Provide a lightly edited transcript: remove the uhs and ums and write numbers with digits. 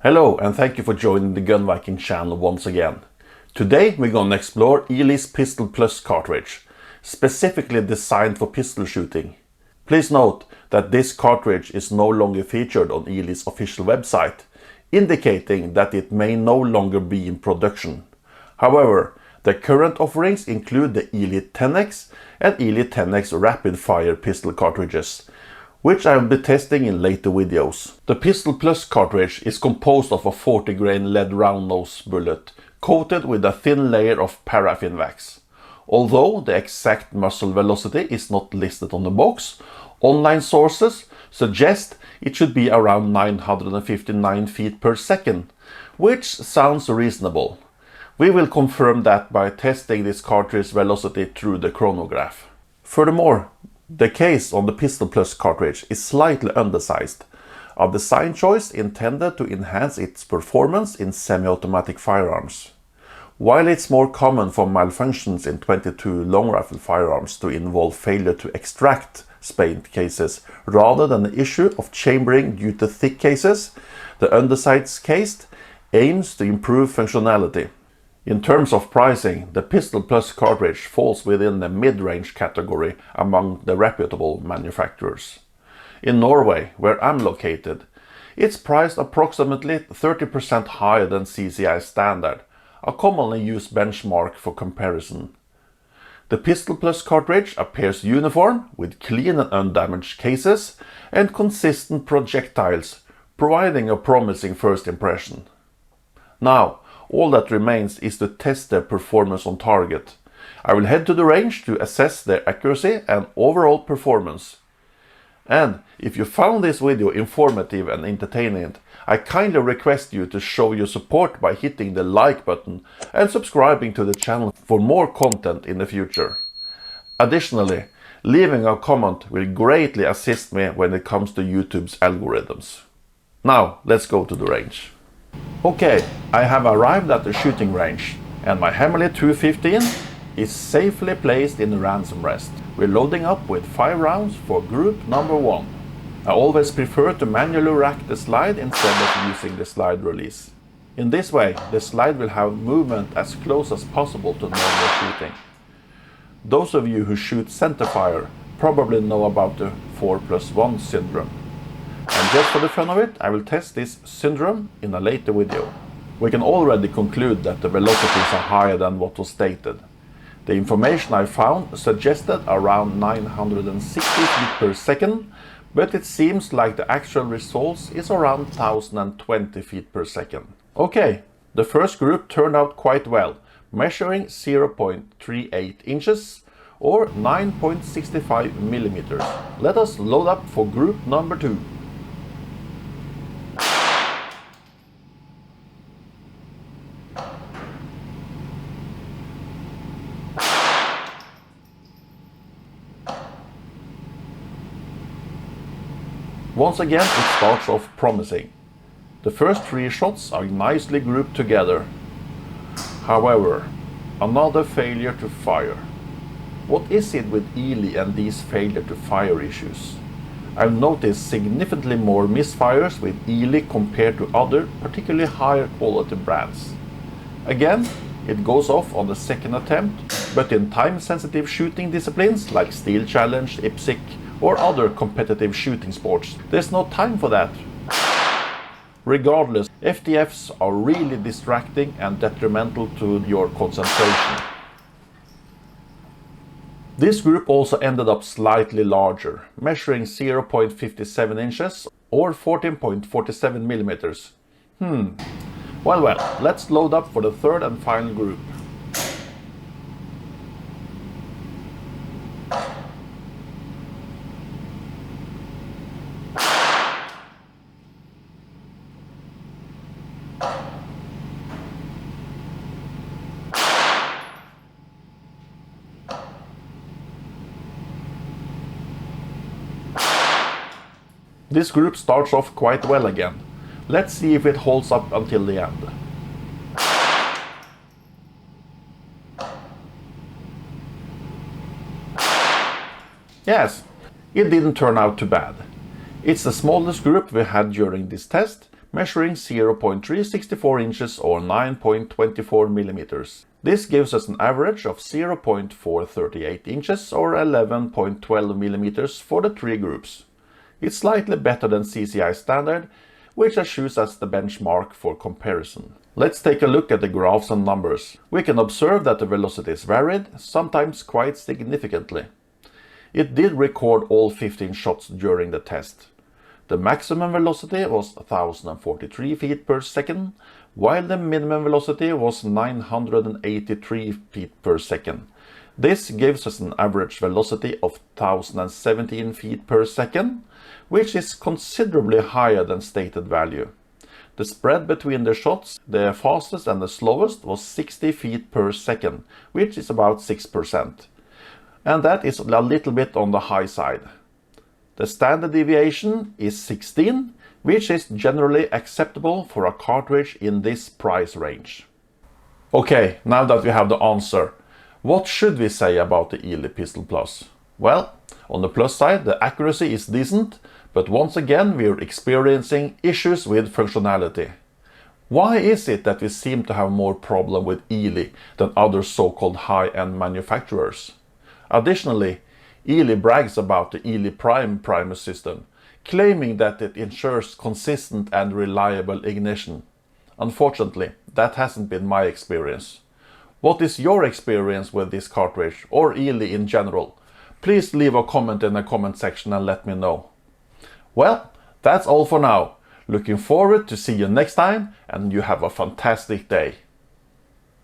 Hello and thank you for joining the Gun Viking channel once again. Today we're gonna explore Eley's Pistol Plus cartridge, specifically designed for pistol shooting. Please note that this cartridge is no longer featured on Eley's official website, indicating that it may no longer be in production. However, the current offerings include the Eley 10X and Eley 10X rapid fire pistol cartridges, which I will be testing in later videos. The Pistol Plus cartridge is composed of a 40 grain lead round nose bullet coated with a thin layer of paraffin wax. Although the exact muzzle velocity is not listed on the box, online sources suggest it should be around 959 feet per second, which sounds reasonable. We will confirm that by testing this cartridge velocity through the chronograph. Furthermore, the case on the Pistol Plus cartridge is slightly undersized, a design choice intended to enhance its performance in semi-automatic firearms. While it's more common for malfunctions in 22 long rifle firearms to involve failure to extract spade cases rather than the issue of chambering due to thick cases, the undersized case aims to improve functionality. In terms of pricing, the Pistol Plus cartridge falls within the mid-range category among the reputable manufacturers. In Norway, where I'm located, it's priced approximately 30% higher than CCI standard, a commonly used benchmark for comparison. The Pistol Plus cartridge appears uniform, with clean and undamaged cases and consistent projectiles, providing a promising first impression. Now, all that remains is to test their performance on target. I will head to the range to assess their accuracy and overall performance. And if you found this video informative and entertaining, I kindly request you to show your support by hitting the like button and subscribing to the channel for more content in the future. Additionally, leaving a comment will greatly assist me when it comes to YouTube's algorithms. Now, let's go to the range. Okay, I have arrived at the shooting range, and my Hämmerli 215 is safely placed in the Ransom rest. We're loading up with 5 rounds for group number 1. I always prefer to manually rack the slide instead of using the slide release. In this way, the slide will have movement as close as possible to normal shooting. Those of you who shoot centerfire probably know about the 4+1 syndrome. And just for the fun of it, I will test this syndrome in a later video. We can already conclude that the velocities are higher than what was stated. The information I found suggested around 960 feet per second, but it seems like the actual results is around 1020 feet per second. Okay, the first group turned out quite well, measuring 0.38 inches or 9.65 millimeters. Let us load up for group number 2. Once again, it starts off promising. The first 3 shots are nicely grouped together. However, another failure to fire. What is it with Eley and these failure to fire issues? I've noticed significantly more misfires with Eley compared to other, particularly higher quality brands. Again, it goes off on the second attempt, but in time-sensitive shooting disciplines like Steel Challenge, IPSC, or other competitive shooting sports, there's no time for that. Regardless, FTFs are really distracting and detrimental to your concentration. This group also ended up slightly larger, measuring 0.57 inches or 14.47 millimeters. Well, let's load up for the third and final group. This group starts off quite well again. Let's see if it holds up until the end. Yes, it didn't turn out too bad. It's the smallest group we had during this test, measuring 0.364 inches or 9.24 millimeters. This gives us an average of 0.438 inches or 11.12 millimeters for the three groups. It's slightly better than CCI standard, which I choose as the benchmark for comparison. Let's take a look at the graphs and numbers. We can observe that the velocities varied, sometimes quite significantly. It did record all 15 shots during the test. The maximum velocity was 1043 feet per second, while the minimum velocity was 983 feet per second. This gives us an average velocity of 1017 feet per second, which is considerably higher than stated value. The spread between the shots, the fastest and the slowest, was 60 feet per second, which is about 6%. And that is a little bit on the high side. The standard deviation is 16, which is generally acceptable for a cartridge in this price range. Okay, now that we have the answer, what should we say about the Eley Pistol Plus? Well, on the plus side, the accuracy is decent, but once again we are experiencing issues with functionality. Why is it that we seem to have more problem with Eley than other so-called high-end manufacturers? Additionally, Eley brags about the Eley Prime primer system, claiming that it ensures consistent and reliable ignition. Unfortunately, that hasn't been my experience. What is your experience with this cartridge, or Eley in general? Please leave a comment in the comment section and let me know. Well, that's all for now. Looking forward to see you next time, and you have a fantastic day.